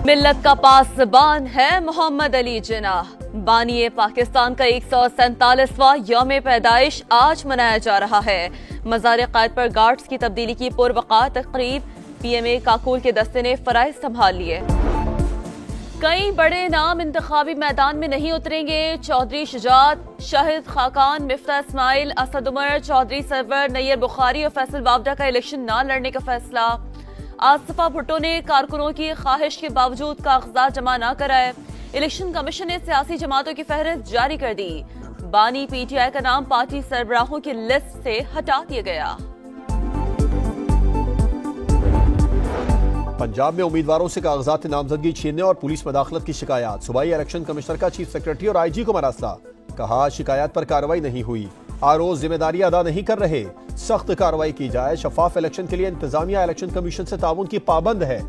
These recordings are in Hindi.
मिल्लत का पासबान है मोहम्मद अली जिन्ना। बानिए पाकिस्तान का 147वां यौम पैदाइश आज मनाया जा रहा है। मज़ार क़ायद पर गार्ड्स की तब्दीली की पुरवक़ार तक़रीब, PMA काकूल के दस्ते ने फ़राइज़ संभाल लिए। कई बड़े नाम इंतखाबी मैदान में नहीं उतरेंगे। चौधरी शुजात, शाहिद खाकान, मिफ्ता इस्माइल, असद उमर, चौधरी सरवर, नैयर बुखारी और फैसल बावडा का इलेक्शन न लड़ने का फैसला। आसफा भुट्टो ने कारकुनों की ख्वाहिश के बावजूद कागजात जमा न कराए। इलेक्शन कमीशन ने सियासी जमातों की फहरिस्त जारी कर दी। बानी PTI का नाम पार्टी सरबराहों की लिस्ट से हटा दिया गया। पंजाब में उम्मीदवारों से कागजात नामजदगी छीनने और पुलिस मदाखलत की शिकायत। सूबाई इलेक्शन कमिश्नर का चीफ सेक्रेटरी और IG को मरासला। कहा शिकायत पर कार्रवाई नहीं हुई, RO जिम्मेदारी अदा नहीं कर रहे, सख्त कार्रवाई की जाए। शफाफ इलेक्शन के लिए इंतजामिया इलेक्शन कमीशन से ताउन की पाबंद है।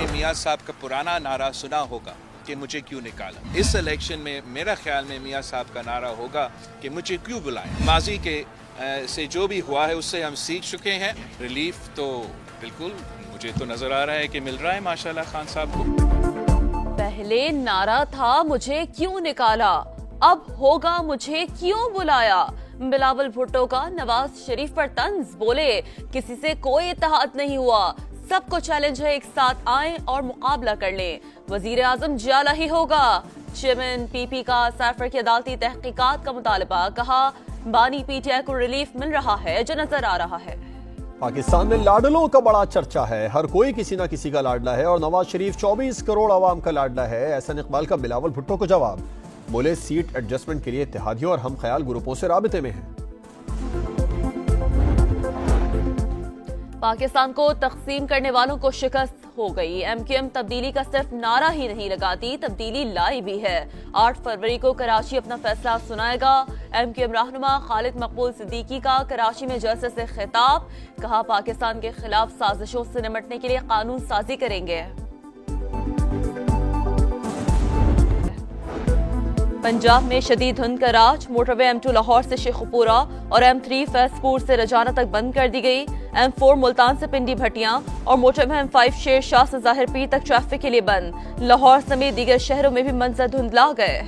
मियां साहब का पुराना नारा सुना होगा कि मुझे क्यों निकाला। इस इलेक्शन में मेरा ख्याल में मियां साहब का नारा होगा कि मुझे क्यों बुलाएं। माजी के से जो भी हुआ है उससे हम सीख चुके हैं। रिलीफ तो बिल्कुल मुझे तो नजर आ रहा है कि मिल रहा है माशाल्लाह खान साहब को। पहले नारा था मुझे क्यों निकाला, अब होगा मुझे क्यों बुलाया। बिलावल भुट्टो का नवाज शरीफ पर तंज, बोले किसी से कोई इत्तेहाद नहीं हुआ, सबको चैलेंज है एक साथ आए और मुकाबला कर लें। वजीर आजम जाला ही होगा। चेयरमैन PP का साफर की अदालती तहकीकात का मुतालबा। कहा बानी PTI को रिलीफ मिल रहा है जो नजर आ रहा है। पाकिस्तान में लाडलों का बड़ा चर्चा है। हर कोई किसी न किसी का लाडला है और नवाज शरीफ 24 करोड़ अवाम का लाडला है। एहसन इकबाल का बिलावल भुट्टो को जवाब। बोले सीट एडजस्टमेंट के लिए इत्तेहादियों और हम ख्याल ग्रुपों से राबिते में हैं। पाकिस्तान को तकसीम करने वालों को शिकस्त हो गई। MQM तब्दीली का सिर्फ नारा ही नहीं लगाती, तब्दीली लाई भी है। 8 फरवरी को कराची अपना फैसला सुनाएगा। MQM रहनुमा खालिद मकबूल सिद्दीकी का कराची में जलसे से खिताब। कहा पाकिस्तान के खिलाफ साजिशों से निपटने के लिए कानून साजी करेंगे। पंजाब में शदीद धुंध का राज। मोटरवे M2 लाहौर से शेखुपुरा और M3 फैजपुर से रजाना तक बंद कर दी गई। M4 मुल्तान से पिंडी भटियां और मोटरवे M5 शेर शाह से जाहिर पीर तक ट्रैफिक के लिए बंद। लाहौर समेत दीगर शहरों में भी मंजर धुंधला गए।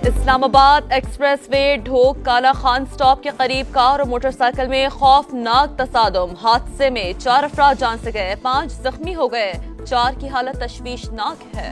इस्लामाबाद एक्सप्रेसवे ढोक काला खान स्टॉप के करीब कार और मोटरसाइकिल में खौफनाक तसादुम। हादसे में 4 अफराद जान से गए, 5 जख्मी हो गए। 4 की हालत तशवीशनाक है।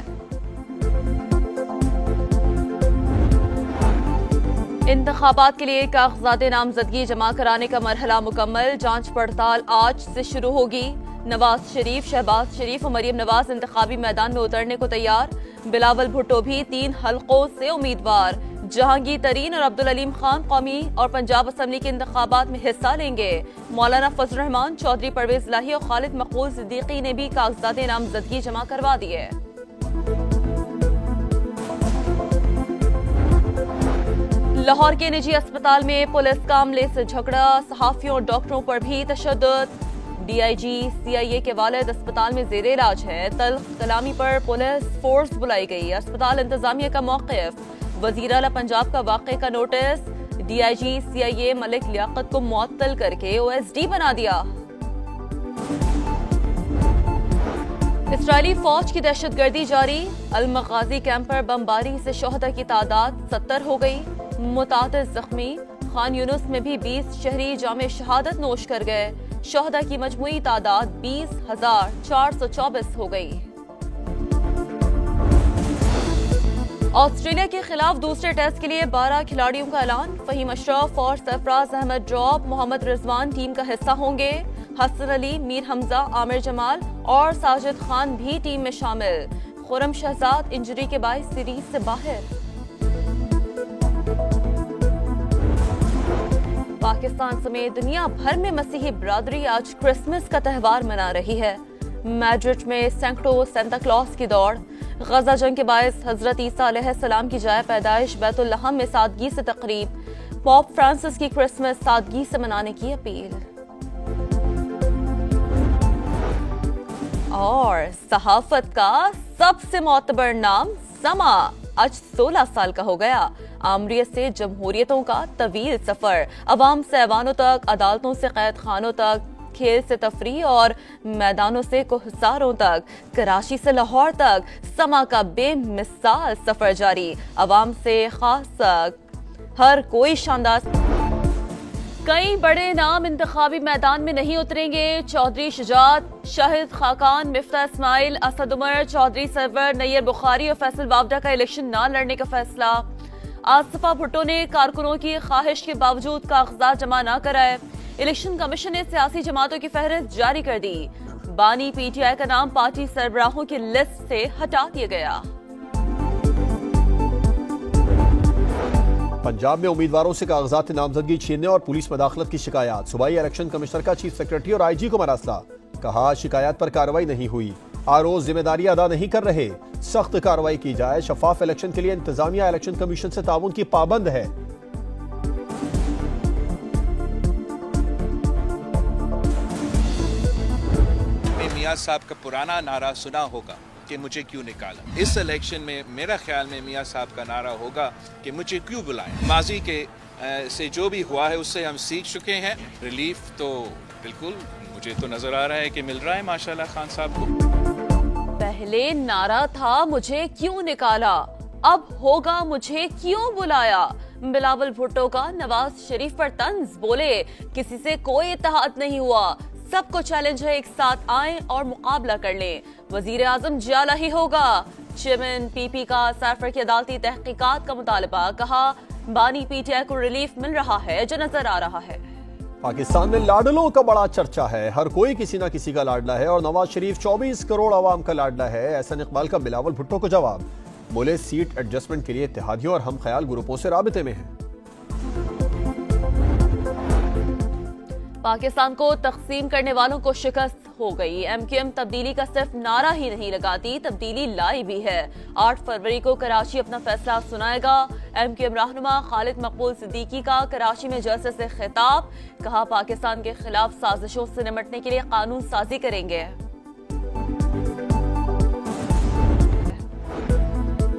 इंतखाबात के लिए कागजात नामजदगी जमा कराने का मरहला मुकम्मल। जांच पड़ताल आज से शुरू होगी। नवाज शरीफ, शहबाज शरीफ और मरियम नवाज इंतखाबी मैदान में उतरने को तैयार। बिलावल भुट्टो भी 3 हलकों से उम्मीदवार। जहांगीर तरीन और अब्दुल अलीम खान कौमी और पंजाब असम्बली के इंतखाबात में हिस्सा लेंगे। मौलाना फजल रहमान, चौधरी परवेज लाही और खालिद मकबूल सिद्दीकी ने भी कागजात नामजदगी जमा करवा दिए। लाहौर के निजी अस्पताल में पुलिस का अमले से झगड़ा। सहाफियों और डॉक्टरों पर भी तशद्दुद। DIG CIA के वालिद अस्पताल में जेर इलाज है। तल्ख कलामी पर पुलिस फोर्स बुलाई गई। अस्पताल इंतजामिया का मौक़िफ़। वज़ीर आला पंजाब का वाक़े का नोटिस। DIG CIA मलिक लियाकत को मुअत्तल करके OSD बना दिया। इस्राइली फौज की दहशतगर्दी जारी। अल-मग़ाज़ी कैंप पर बमबारी से शोहदा की तादाद 70 हो गई, मुतादिद जख्मी। खान यूनुस में भी 20 शहरी जामे शहादत नोश कर गए। शोहदा की मजमुई तादाद 20,424 हो गई। ऑस्ट्रेलिया के खिलाफ दूसरे टेस्ट के लिए 12 खिलाड़ियों का ऐलान। फहीम अशरफ और सरफराज अहमद ड्रॉप। मोहम्मद रिजवान टीम का हिस्सा होंगे। हसन अली, मीर हमजा, आमिर जमाल और साजिद खान भी टीम में शामिल। खुरम शहजाद इंजरी के बायस सीरीज से बाहर। पाकिस्तान समेत दुनिया भर में मसीही बरादरी आज क्रिसमस का त्यौहार मना रही है। मैड्रिड में सैंक्टो सेंटा क्लॉज की दौड़। गजा जंग के बायस हजरत ईसा अलैहिस्सलाम की जाए पैदाइश बैतुल लहम में सादगी से तकरीब। पोप फ्रांसिस की क्रिसमस सादगी से मनाने की अपील। और सहाफत का सबसे मोतबर नाम समा। आज 16 साल का हो गया। आमरीत से जमहूरियतों का तवील सफर, अवाम से ऐवानों तक, अदालतों से कैद खानों तक, खेल से तफरी और मैदानों से कोहसारों तक, कराची से लाहौर तक, समा का बेमिसाल सफर जारी। अवाम से खास तक हर कोई शानदार। कई बड़े नाम इंतखाबी मैदान में नहीं उतरेंगे। चौधरी शुजात, शाहिद खाकान, मिफ्ता इस्माइल, असद उमर, चौधरी सरवर, नैयर बुखारी और फैसल बावडा का इलेक्शन न लड़ने का फैसला। आसिफा भुट्टो ने कारकुनों की ख्वाहिश के बावजूद कागजात जमा न कराए। इलेक्शन कमीशन ने सियासी जमातों की फहरिस्त जारी कर दी। बानी पीटीआई का नाम पार्टी सरबराहों की लिस्ट से हटा दिया गया। पंजाब में उम्मीदवारों से कागजात नामजदगी छीनने और पुलिस मदाखलत की शिकायत। सूबाई इलेक्शन कमिश्नर का चीफ सेक्रेटरी और आईजी को मरासला। कहा शिकायत पर कार्रवाई नहीं हुई, आरओ जिम्मेदारी अदा नहीं कर रहे, सख्त कार्रवाई की जाए। शफाफ इलेक्शन के लिए इंतजामिया इलेक्शन कमीशन से ताउन की पाबंद है। मियां साहब का पुराना नारा सुना होगा कि मुझे क्यों निकाला। इस इलेक्शन में मेरा ख्याल में मियां साहब का नारा होगा कि मुझे क्यों बुलाएं। माजी के से जो भी हुआ है उससे हम सीख चुके हैं। रिलीफ तो बिल्कुल मुझे तो नजर आ रहा है कि मिल रहा है माशाल्लाह खान साहब को। पहले नारा था मुझे क्यों निकाला, अब होगा मुझे क्यों बुलाया। बिलावल भुट्टो का नवाज शरीफ पर तंज, बोले किसी से कोई इत्तेहाद नहीं हुआ, सबको चैलेंज है, एक साथ आए और मुकाबला कर लें। वजीर आजम जियाला ही होगा। चेयरमैन पीपी का साफर की अदालती तहकीकात का मुतालबा। कहा बानी पीटीआई को रिलीफ मिल रहा है जो नजर आ रहा है। पाकिस्तान में लाडलों का बड़ा चर्चा है। हर कोई किसी ना किसी का लाडला है और नवाज शरीफ 24 करोड़ अवाम का लाडला है। एहसन इकबाल का बिलावल भुट्टो को जवाब। बोले सीट एडजस्टमेंट के लिए इत्तेहादियों और हम ख्याल ग्रुपों से राबिते में हैं। पाकिस्तान को तकसीम करने वालों को शिकस्त हो गई। एमक्यूएम तब्दीली का सिर्फ नारा ही नहीं लगाती, तब्दीली लाई भी है। 8 फरवरी को कराची अपना फैसला सुनाएगा। एमक्यूएम रहनुमा खालिद मकबूल सिद्दीकी का कराची में जलसे से खिताब। कहा पाकिस्तान के खिलाफ साजिशों से निपटने के लिए कानून साजी करेंगे।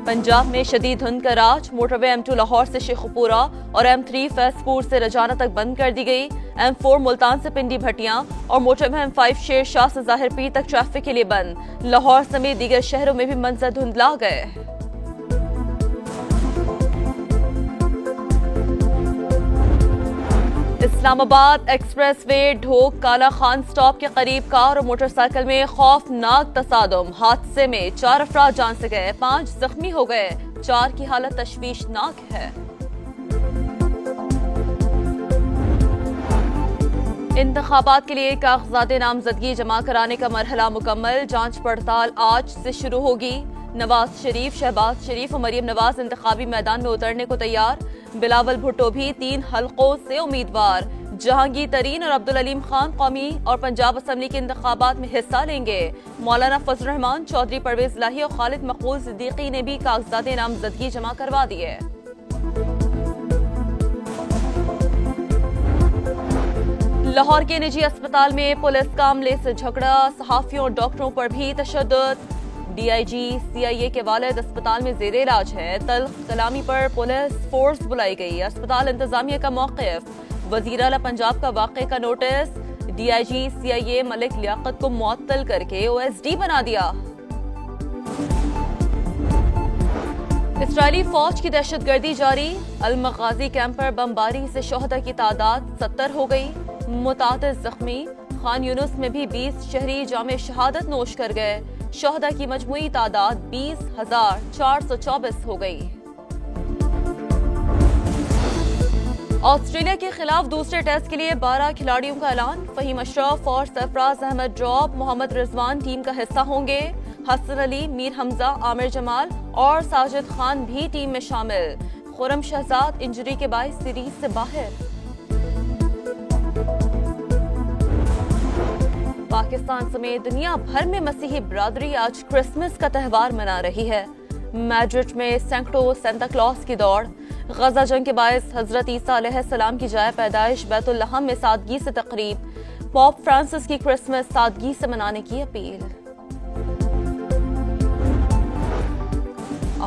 पंजाब में शदीद धुंध का राज। मोटरवे M2 लाहौर से शेखुपुरा और M3 फैजपुर से रजाना तक बंद कर दी गई। M4 मुल्तान से पिंडी भटियां और मोटरवे M5 शेर शाह से जाहिर पीर तक ट्रैफिक के लिए बंद। लाहौर समेत दीगर शहरों में भी मंजर धुंधला गए। इस्लामाबाद एक्सप्रेसवे ढोक काला खान स्टॉप के करीब कार और मोटरसाइकिल में खौफनाक तसादुम। हादसे में 4 अफराद जान से गए, 5 जख्मी हो गए। 4 की हालत तशवीशनाक है। इंतखाबात के लिए कागजात नामजदगी जमा कराने का मरहला मुकम्मल। जांच पड़ताल आज से शुरू होगी। नवाज शरीफ, शहबाज शरीफ और मरियम नवाज इंतखाबी मैदान में उतरने को तैयार। बिलावल भुट्टो भी 3 हलकों से उम्मीदवार। जहांगीर तरीन और अब्दुल अलीम खान कौमी और पंजाब असम्बली के इंतखाबात में हिस्सा लेंगे। मौलाना फजल रहमान, चौधरी परवेज लाही और खालिद मकबूल सिद्दीकी ने भी कागजात नामजदगी जमा करवा दिए। लाहौर के निजी अस्पताल में पुलिस का अमले से झगड़ा। सहाफियों और डॉक्टरों पर भी तशद्दुद। डीआईजी सीआईए के वालिद अस्पताल में जेरे इलाज है। तल्ख कलामी पर पुलिस फोर्स बुलाई गई। अस्पताल इंतजामिया का मौक़िफ। वज़ीर आला पंजाब का वाक़े का नोटिस। डीआईजी सीआईए मलिक लियाकत को मुअत्तल करके ओएसडी बना दिया। इस्राइली फौज की दहशतगर्दी जारी। अल-मग़ाज़ी कैंप पर बमबारी से शोहदा की तादाद 70 हो गई। मुतादिद जख्मी। खान यूनुस में भी 20 शहरी जामे शहादत नोश कर गए। शोहदा की मजमुई तादाद 20,424 हो गई। ऑस्ट्रेलिया के खिलाफ दूसरे टेस्ट के लिए 12 खिलाड़ियों का ऐलान। फहीम अशरफ और सरफराज अहमद ड्रॉप। मोहम्मद रिजवान टीम का हिस्सा होंगे। हसन अली, मीर हमजा, आमिर जमाल और साजिद खान भी टीम में शामिल। खुरम शहजाद इंजरी के बायस सीरीज से बाहर। पाकिस्तान समेत दुनिया भर में मसीही बरादरी आज क्रिसमस का त्यौहार मना रही है। मैड्रिड में सैकड़ों सेंटा क्लॉज की दौड़। गजा जंग के बायस हजरत ईसा अलैहिस्सलाम की जाए पैदाइश बैतुल लहम में सादगी से तकरीब। पोप फ्रांसिस की क्रिसमस सादगी से मनाने की अपील।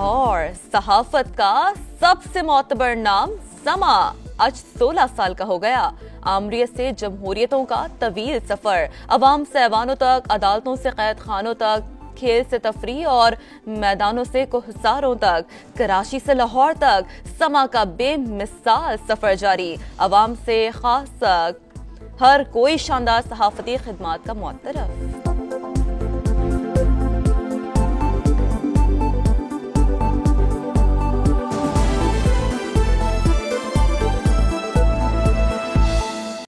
और सहाफत का सबसे मोतबर नाम समा आज 16 साल का हो गया। आमरीत से जमहूरियतों का तवील सफर, अवाम से ऐवानों तक, अदालतों से कैद खानों तक, खेल से तफरी और मैदानों से कोहसारों तक, कराची से लाहौर तक समा का बेमिसाल सफर जारी। अवाम से खास तक हर कोई शानदार सहाफती खिदमात का मुअत्तरफ।